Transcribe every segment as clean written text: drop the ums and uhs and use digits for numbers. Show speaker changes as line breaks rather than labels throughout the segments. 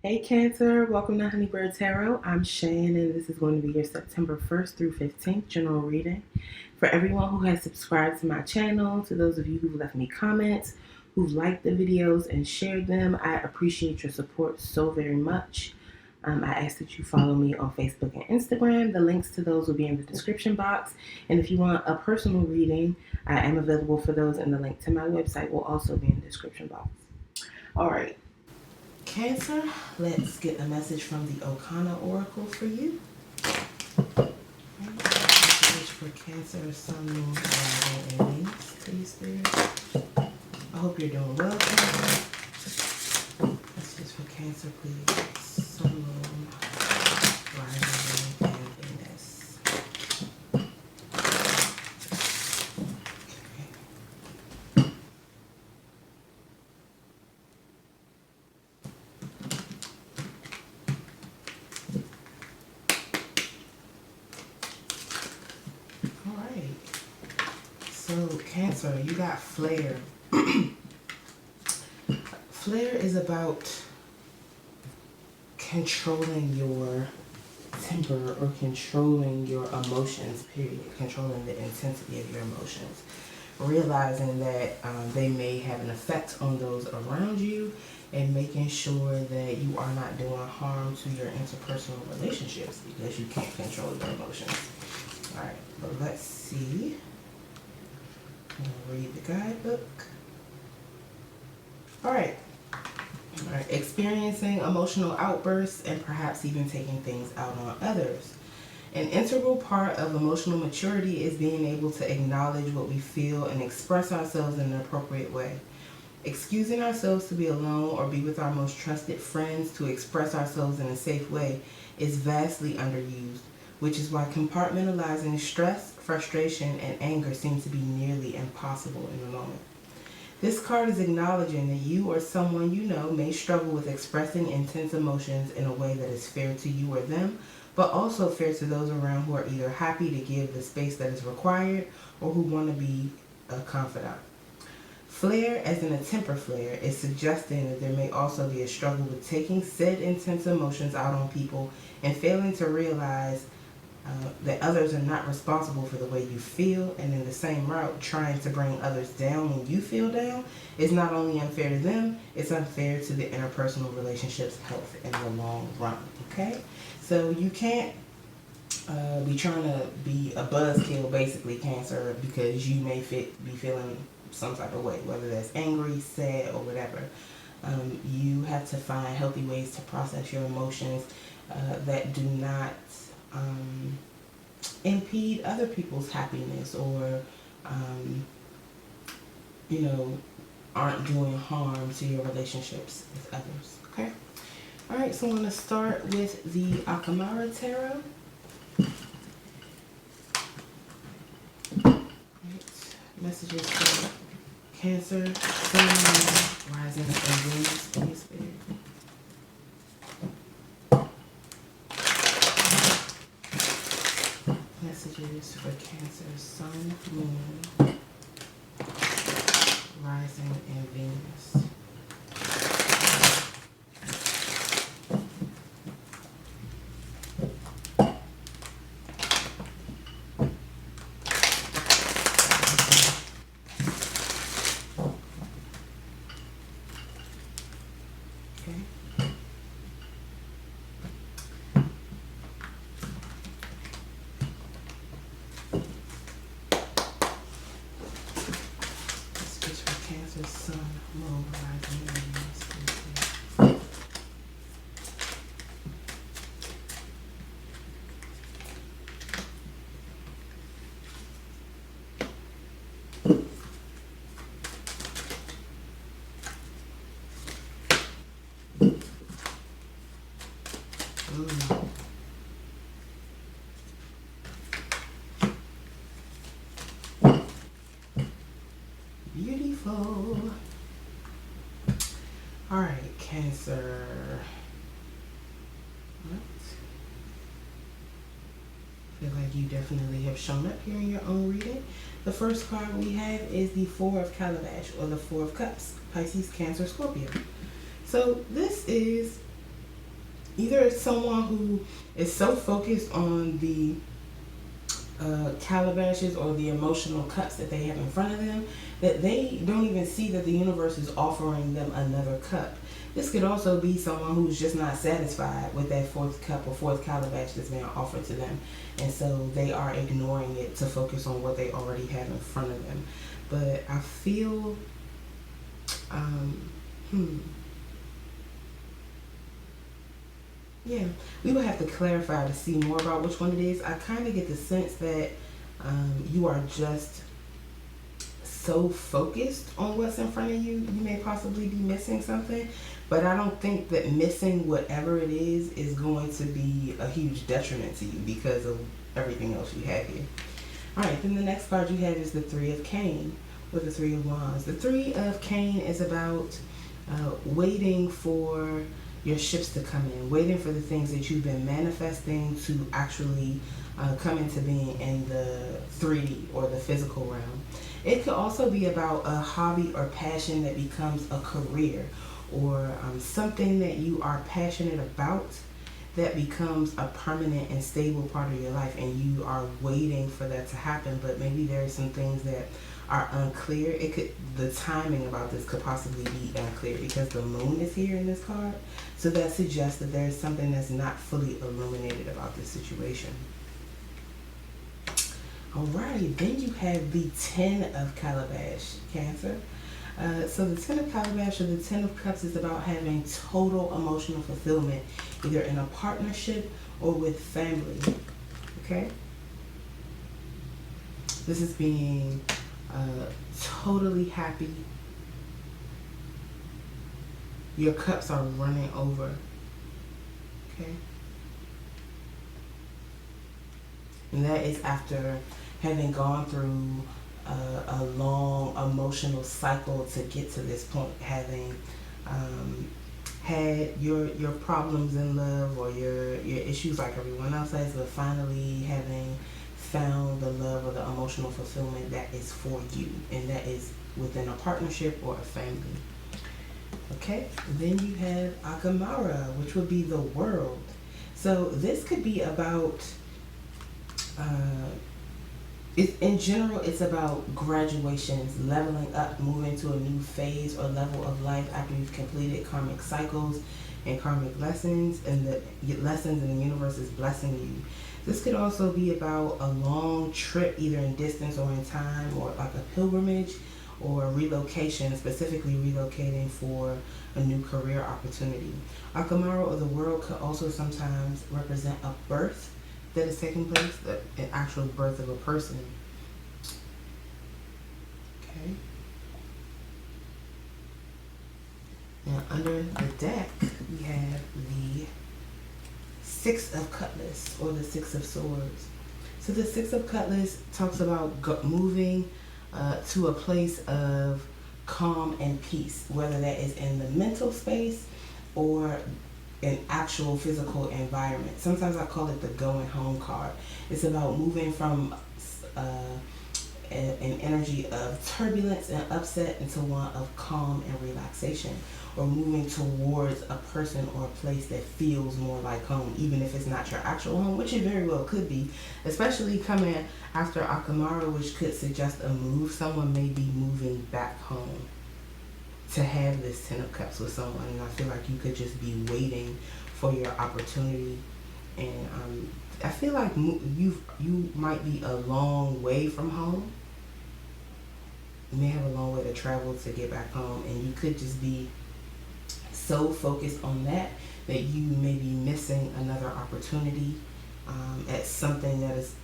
Hey Cancer, welcome to Honeybird Tarot. I'm Shan and this is going to be your September 1st through 15th general reading. For everyone who has subscribed to my channel, to those of you who've left me comments, who've liked the videos and shared them, I appreciate your support so very much. I ask that you follow me on Facebook and Instagram. The links to those will be in the description box. And if you want a personal reading, I am available for those, and the link to my website will also be in the description box. All right. Cancer, let's get a message from the OKANA Oracle for you. Message for Cancer, Sun, Moon, Rising, and Venus, please, Spirit. I hope you're doing well, Cancer. Messages for Cancer, please. Sun, Moon, Rising, and Venus. So Cancer, you got Flare. Flare is about controlling your temper or controlling your emotions, period. Controlling the intensity of your emotions. Realizing that they may have an effect on those around you, and making sure that you are not doing harm to your interpersonal relationships because you can't control your emotions. Alright, but let's see. Read the guidebook. Alright. Experiencing emotional outbursts and perhaps even taking things out on others. An integral part of emotional maturity is being able to acknowledge what we feel and express ourselves in an appropriate way. Excusing ourselves to be alone or be with our most trusted friends to express ourselves in a safe way is vastly underused, which is why compartmentalizing stress, frustration, and anger seem to be nearly impossible in the moment. This card is acknowledging that you or someone you know may struggle with expressing intense emotions in a way that is fair to you or them, but also fair to those around who are either happy to give the space that is required or who want to be a confidant. Flare, as in a temper flare, is suggesting that there may also be a struggle with taking said intense emotions out on people and failing to realize that others are not responsible for the way you feel, and in the same route, trying to bring others down when you feel down is not only unfair to them, it's unfair to the interpersonal relationships' health in the long run, okay? So you can't be trying to be a buzzkill, basically, Cancer, because you may be feeling some type of way, whether that's angry, sad, or whatever. You have to find healthy ways to process your emotions that do not impede other people's happiness or, aren't doing harm to your relationships with others, okay? Alright, so I'm going to start with the AKAMARA Tarot. Messages for Cancer, Sun, Rising, and Venus, please, Spirit. Messages for Cancer, Sun, Moon, Rising, and Venus. Sun, Moon, Rising, and Venus. Beautiful. Alright, Cancer. What? I feel like you definitely have shown up here in your own reading. The first card we have is the Four of Calabash, or the Four of Cups. Pisces, Cancer, Scorpio. So this is Either someone who is so focused on the calabashes or the emotional cups that they have in front of them that they don't even see that the universe is offering them another cup. This could also be someone who's just not satisfied with that fourth cup or fourth calabash that's being offered to them, and so they are ignoring it to focus on what they already have in front of them. But I feel yeah, we would have to clarify to see more about which one it is. I kind of get the sense that you are just so focused on what's in front of you, you may possibly be missing something. But I don't think that missing whatever it is going to be a huge detriment to you because of everything else you have here. Alright, then the next card you have is the Three of Cane with the Three of Wands. The Three of Cane is about waiting for your shifts to come in, waiting for the things that you've been manifesting to actually come into being in the 3D or the physical realm. It could also be about a hobby or passion that becomes a career, or something that you are passionate about that becomes a permanent and stable part of your life, and you are waiting for that to happen. But maybe there are some things that are unclear. The timing about this could possibly be unclear because the moon is here in this card, so that suggests that there's something that's not fully illuminated about this situation. Alrighty, then you have the Ten of Calabash, Cancer. So the Ten of Calabash or the Ten of Cups is about having total emotional fulfillment, either in a partnership or with family. Okay? This is being totally happy. Your cups are running over. Okay? And that is after having gone through a long emotional cycle to get to this point, having had your problems in love or your issues like everyone else has, but finally having found the love or the emotional fulfillment that is for you, and that is within a partnership or a family. Okay, then you have AKAMARA, which would be the world. So this could be about in general, it's about graduations, leveling up, moving to a new phase or level of life after you've completed karmic cycles and karmic lessons, and the lessons and the universe is blessing you. This could also be about a long trip, either in distance or in time, or like a pilgrimage or relocation, specifically relocating for a new career opportunity. AKAMARA or the world could also sometimes represent a birth that is taking place, an actual birth of a person. Okay. Now under the deck, we have the Six of Cutlass or the Six of Swords. So the Six of Cutlass talks about moving to a place of calm and peace, whether that is in the mental space or an actual physical environment. Sometimes I call it the going home card. It's about moving from an energy of turbulence and upset into one of calm and relaxation, or moving towards a person or a place that feels more like home, even if it's not your actual home, which it very well could be, especially coming after AKAMARA, which could suggest a move. Someone may be moving back home to have this Ten of Cups with someone, and I feel like you could just be waiting for your opportunity. And I feel like you might be a long way from home. You may have a long way to travel to get back home, and you could just be so focused on that you may be missing another opportunity at something that is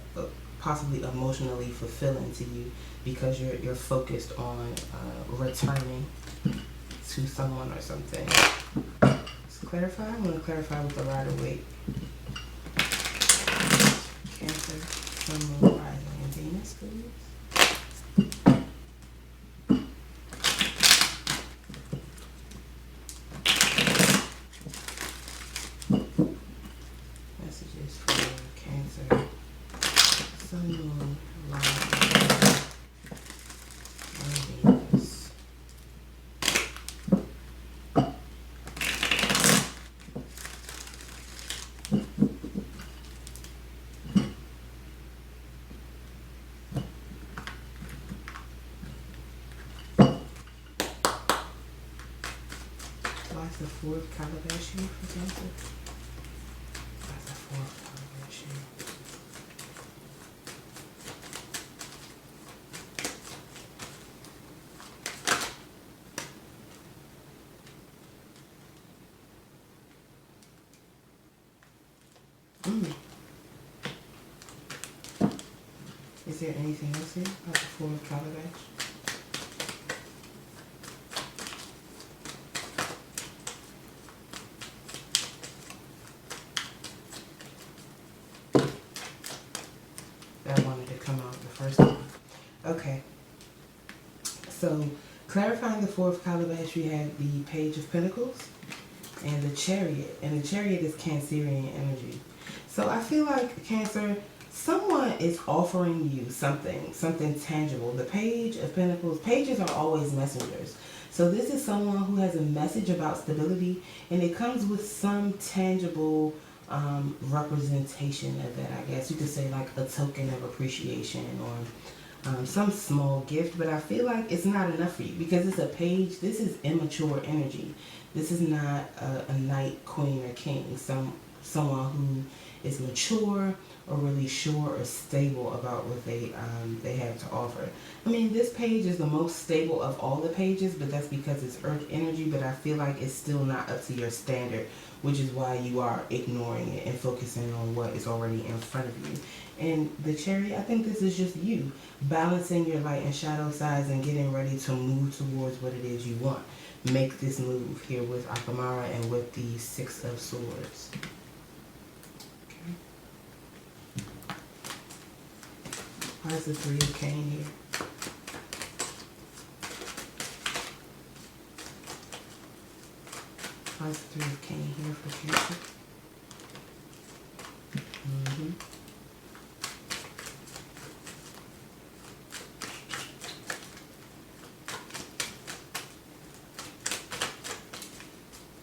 possibly emotionally fulfilling to you, because you're focused on returning to someone or something. Let's clarify. I'm going to clarify with the Rider-Waite. Cancer, Sun, Moon, Rising, and Venus, please. Messages for Cancer, Sun, Moon, Rising, and Venus. the Four of Calabash here for Cancer? Why is the Four of Calabash here? Is there anything else here about the Four of Calabash? That wanted to come out the first time. Okay. So, clarifying the Four of Calabash, we have the Page of Pentacles and the Chariot. And the Chariot is Cancerian energy. So I feel like, Cancer, someone is offering you something tangible. The Page of Pentacles, pages are always messengers. So this is someone who has a message about stability, and it comes with some tangible representation of that, I guess. You could say like a token of appreciation or some small gift, but I feel like it's not enough for you because it's a page. This is immature energy. This is not a knight, queen, or king. Someone who is mature or really sure or stable about what they have to offer. I mean, this page is the most stable of all the pages, but that's because it's earth energy, but I feel like it's still not up to your standard, which is why you are ignoring it and focusing on what is already in front of you. And the Chariot, I think this is just you balancing your light and shadow sides and getting ready to move towards what it is you want. Make this move here with AKAMARA and with the Six of Swords. Why is the Three of Cane here? Why is the Three of Cane here for Cancer?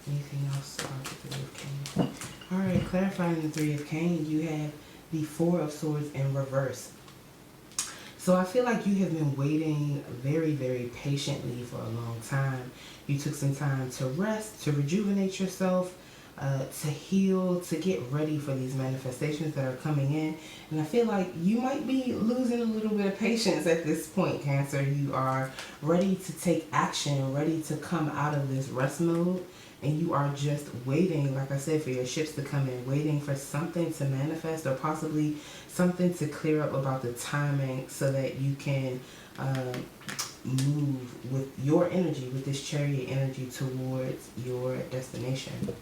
Anything else about the Three of Cane? Alright, clarifying the Three of Cane, you have the Four of Swords in reverse. So I feel like you have been waiting very, very patiently for a long time. You took some time to rest, to rejuvenate yourself, to heal, to get ready for these manifestations that are coming in. And I feel like you might be losing a little bit of patience at this point, Cancer. You are ready to take action, ready to come out of this rest mode. And you are just waiting, like I said, for your ships to come in, waiting for something to manifest or possibly something to clear up about the timing so that you can move with your energy, with this Chariot energy towards your destination.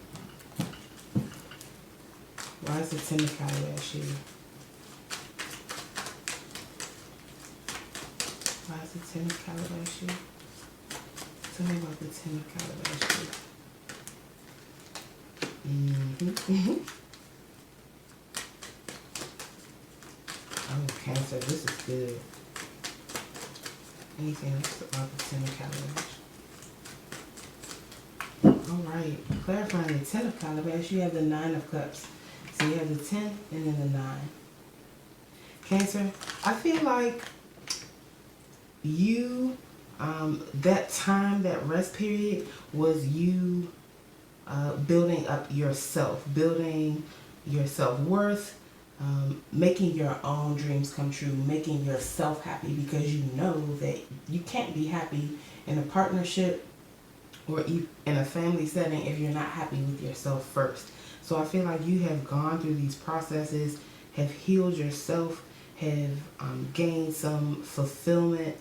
Why is the Ten of Calabash here? Why is the Ten of Calabash here? Tell me about the Ten of Calabash here. Oh, Cancer, this is good. Anything else about the Ten of Calabash? Alright, clarifying the Ten of Calabash, you have the Nine of Cups. So you have the 10 and then the 9. Cancer, I feel like you, that time, that rest period was you building up yourself, building your self-worth, making your own dreams come true, making yourself happy, because you know that you can't be happy in a partnership or in a family setting if you're not happy with yourself first. So I feel like you have gone through these processes, have healed yourself, have gained some fulfillment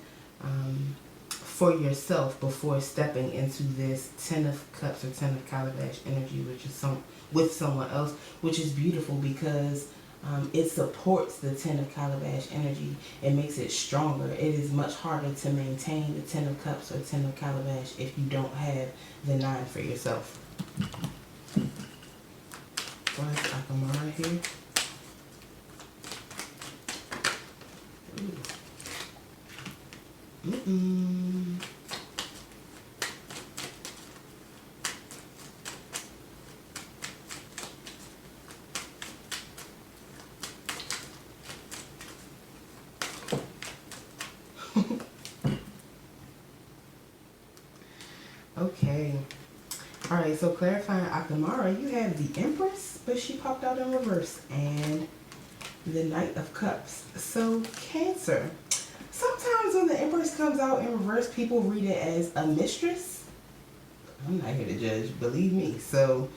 for yourself before stepping into this Ten of Cups or Ten of Calabash energy, which is with someone else, which is beautiful because it supports the Ten of Calabash energy. It makes it stronger. It is much harder to maintain the Ten of Cups or Ten of Calabash if you don't have the 9 for yourself. Why is AKAMARA here? Okay. Alright, so clarifying AKAMARA, you have the Empress, but she popped out in reverse, and the Knight of Cups. So Cancer, sometimes when the Empress comes out in reverse, people read it as a mistress. I'm not here to judge, believe me. So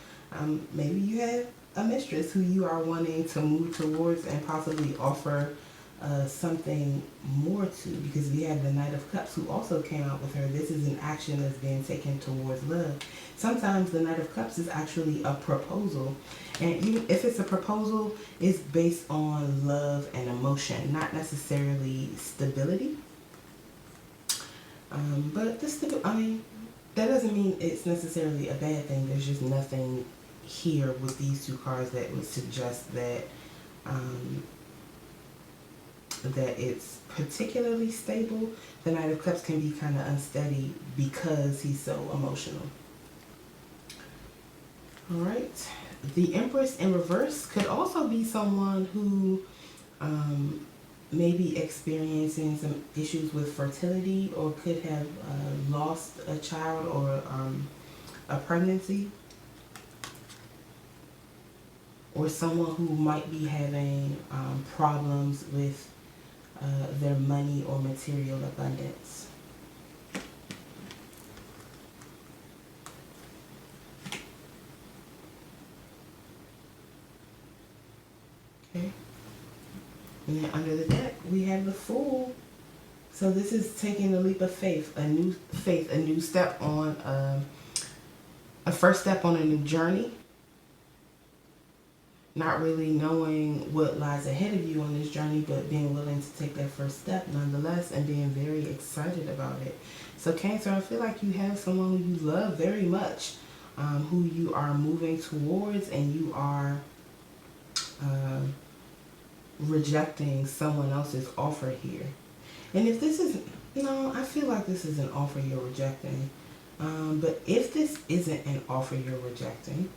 maybe you have a mistress who you are wanting to move towards and possibly offer something more to, because we have the Knight of Cups who also came out with her. This is an action that's being taken towards love. Sometimes the Knight of Cups is actually a proposal, and even if it's a proposal, it's based on love and emotion, not necessarily stability. But that doesn't mean it's necessarily a bad thing. There's just nothing here with these two cards that would suggest that that it's particularly stable. The Knight of Cups can be kind of unsteady because he's so emotional. All right. The Empress in reverse could also be someone who may be experiencing some issues with fertility, or could have lost a child or a pregnancy, or someone who might be having problems with their money or material abundance. Okay. And then under the deck, we have the Fool. So this is taking a leap of faith, a new step on, a first step on a new journey. Not really knowing what lies ahead of you on this journey, but being willing to take that first step nonetheless, and being very excited about it. So Cancer, I feel like you have someone who you love very much, who you are moving towards, and you are rejecting someone else's offer here. And if this is, I feel like this is an offer you're rejecting. But if this isn't an offer you're rejecting,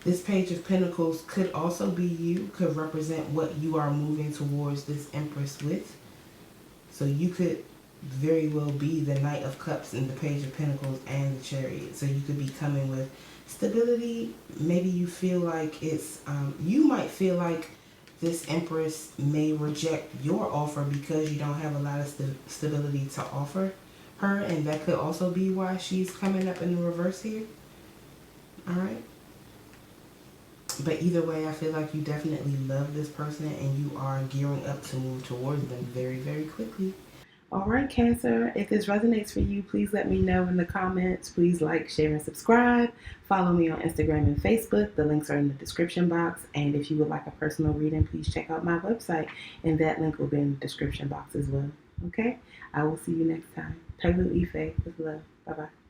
this Page of Pentacles could also be you, could represent what you are moving towards this Empress with. So you could very well be the Knight of Cups and the Page of Pentacles and the Chariot. So you could be coming with stability. Maybe you feel like it's, you might feel like this Empress may reject your offer because you don't have a lot of stability to offer her. And that could also be why she's coming up in the reverse here. All right. But either way, I feel like you definitely love this person and you are gearing up to move towards them very, very quickly. All right, Cancer, if this resonates for you, please let me know in the comments. Please like, share, and subscribe. Follow me on Instagram and Facebook. The links are in the description box. And if you would like a personal reading, please check out my website. And that link will be in the description box as well. Okay? I will see you next time. Tolu Ife with love. Bye-bye.